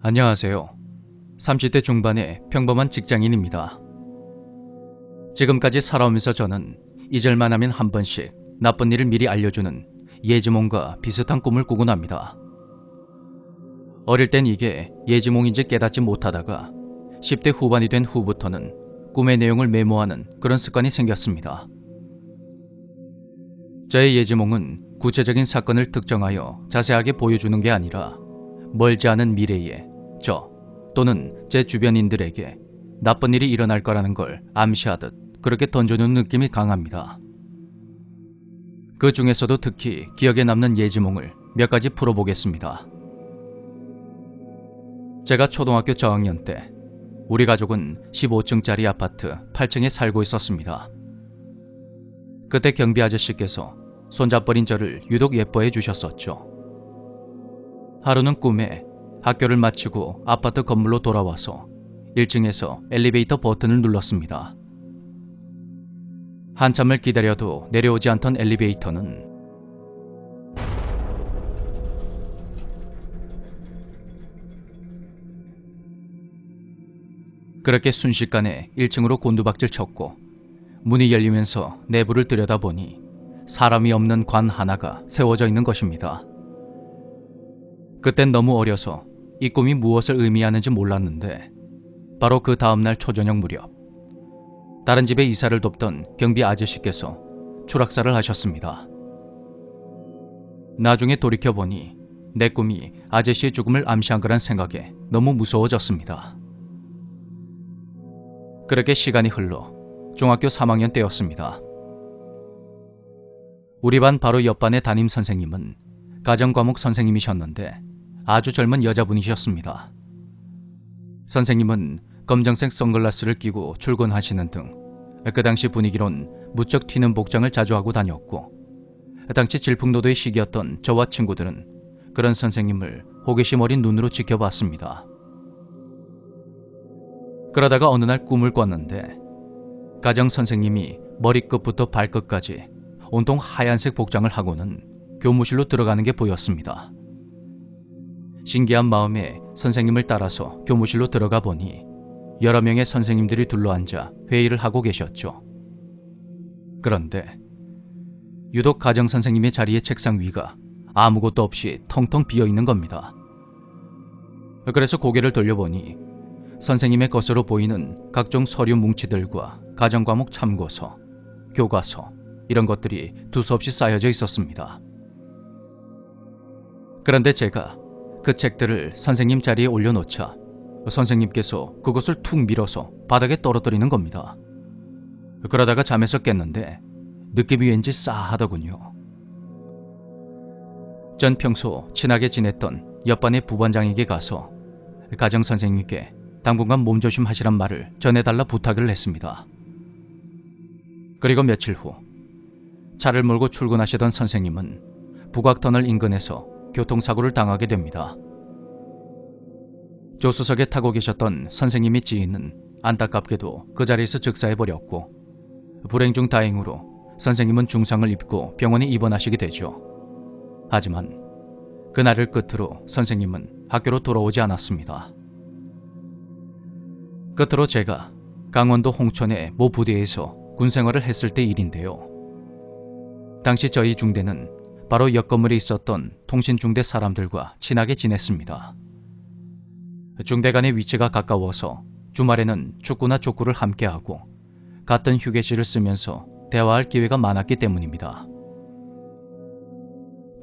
안녕하세요. 30대 중반의 평범한 직장인입니다. 지금까지 살아오면서 저는 잊을만 하면 한 번씩 나쁜 일을 미리 알려주는 예지몽과 비슷한 꿈을 꾸곤 합니다. 어릴 땐 이게 예지몽인지 깨닫지 못하다가 10대 후반이 된 후부터는 꿈의 내용을 메모하는 그런 습관이 생겼습니다. 저의 예지몽은 구체적인 사건을 특정하여 자세하게 보여주는 게 아니라 멀지 않은 미래에 저 또는 제 주변인들에게 나쁜 일이 일어날 거라는 걸 암시하듯 그렇게 던져놓은 느낌이 강합니다. 그 중에서도 특히 기억에 남는 예지몽을 몇 가지 풀어보겠습니다. 제가 초등학교 저학년 때 우리 가족은 15층짜리 아파트 8층에 살고 있었습니다. 그때 경비 아저씨께서 손잡버린 저를 유독 예뻐해 주셨었죠. 하루는 꿈에 학교를 마치고 아파트 건물로 돌아와서 1층에서 엘리베이터 버튼을 눌렀습니다. 한참을 기다려도 내려오지 않던 엘리베이터는 그렇게 순식간에 1층으로 곤두박질 쳤고 문이 열리면서 내부를 들여다보니 사람이 없는 관 하나가 세워져 있는 것입니다. 그땐 너무 어려서 이 꿈이 무엇을 의미하는지 몰랐는데 바로 그 다음날 초저녁 무렵 다른 집에 이사를 돕던 경비 아저씨께서 추락사를 하셨습니다. 나중에 돌이켜보니 내 꿈이 아저씨의 죽음을 암시한 거란 생각에 너무 무서워졌습니다. 그렇게 시간이 흘러 중학교 3학년 때였습니다. 우리 반 바로 옆반의 담임 선생님은 가정과목 선생님이셨는데 아주 젊은 여자분이셨습니다. 선생님은 검정색 선글라스를 끼고 출근하시는 등 그 당시 분위기론 무척 튀는 복장을 자주 하고 다녔고 당시 질풍노도의 시기였던 저와 친구들은 그런 선생님을 호기심 어린 눈으로 지켜봤습니다. 그러다가 어느 날 꿈을 꿨는데 가정선생님이 머리끝부터 발끝까지 온통 하얀색 복장을 하고는 교무실로 들어가는 게 보였습니다. 신기한 마음에 선생님을 따라서 교무실로 들어가 보니 여러 명의 선생님들이 둘러앉아 회의를 하고 계셨죠. 그런데 유독 가정선생님의 자리의 책상 위가 아무것도 없이 텅텅 비어있는 겁니다. 그래서 고개를 돌려보니 선생님의 것으로 보이는 각종 서류 뭉치들과 가정과목 참고서, 교과서 이런 것들이 두서없이 쌓여져 있었습니다. 그런데 제가 그 책들을 선생님 자리에 올려놓자 선생님께서 그것을 툭 밀어서 바닥에 떨어뜨리는 겁니다. 그러다가 잠에서 깼는데 느낌이 왠지 싸하더군요. 전 평소 친하게 지냈던 옆반의 부반장에게 가서 가정선생님께 당분간 몸조심 하시란 말을 전해달라 부탁을 했습니다. 그리고 며칠 후 차를 몰고 출근하시던 선생님은 북악터널 인근에서 교통사고를 당하게 됩니다. 조수석에 타고 계셨던 선생님의 지인은 안타깝게도 그 자리에서 즉사해버렸고 불행 중 다행으로 선생님은 중상을 입고 병원에 입원하시게 되죠. 하지만 그날을 끝으로 선생님은 학교로 돌아오지 않았습니다. 끝으로 제가 강원도 홍천의 모 부대에서 군생활을 했을 때 일인데요. 당시 저희 중대는 바로 옆 건물에 있었던 통신중대 사람들과 친하게 지냈습니다. 중대 간의 위치가 가까워서 주말에는 축구나 족구를 함께하고 같은 휴게실을 쓰면서 대화할 기회가 많았기 때문입니다.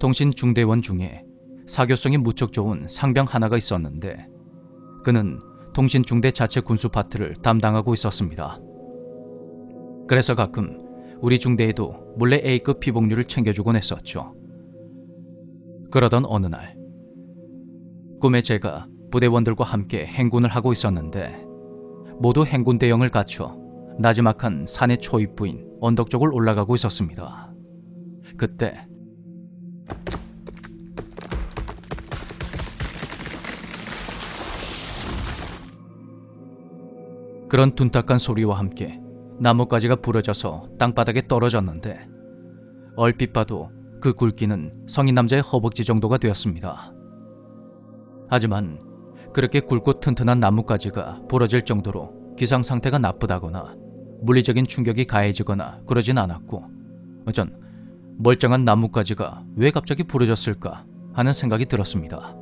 통신중대원 중에 사교성이 무척 좋은 상병 하나가 있었는데 그는 통신중대 자체 군수 파트를 담당하고 있었습니다. 그래서 가끔 우리 중대에도 몰래 A급 피복류를 챙겨주곤 했었죠. 그러던 어느 날 꿈에 제가 부대원들과 함께 행군을 하고 있었는데 모두 행군 대형을 갖춰 나지막한 산의 초입부인 언덕 쪽을 올라가고 있었습니다. 그때 그런 둔탁한 소리와 함께 나뭇가지가 부러져서 땅바닥에 떨어졌는데 얼핏 봐도 그 굵기는 성인 남자의 허벅지 정도가 되었습니다. 하지만 그렇게 굵고 튼튼한 나뭇가지가 부러질 정도로 기상 상태가 나쁘다거나 물리적인 충격이 가해지거나 그러진 않았고, 전 멀쩡한 나뭇가지가 왜 갑자기 부러졌을까 하는 생각이 들었습니다.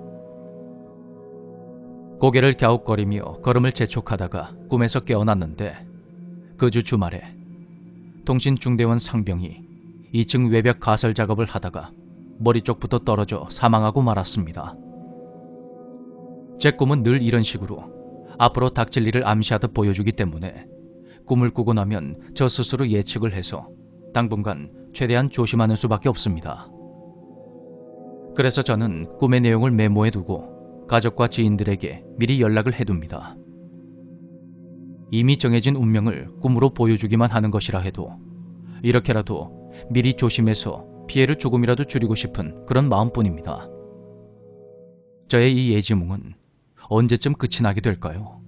고개를 갸웃거리며 걸음을 재촉하다가 꿈에서 깨어났는데, 그 주 주말에 통신중대원 상병이 2층 외벽 가설 작업을 하다가 머리 쪽부터 떨어져 사망하고 말았습니다. 제 꿈은 늘 이런 식으로 앞으로 닥칠 일을 암시하듯 보여주기 때문에 꿈을 꾸고 나면 저 스스로 예측을 해서 당분간 최대한 조심하는 수밖에 없습니다. 그래서 저는 꿈의 내용을 메모해두고 가족과 지인들에게 미리 연락을 해둡니다. 이미 정해진 운명을 꿈으로 보여주기만 하는 것이라 해도 이렇게라도 미리 조심해서 피해를 조금이라도 줄이고 싶은 그런 마음뿐입니다. 저의 이 예지몽은 언제쯤 끝이 나게 될까요?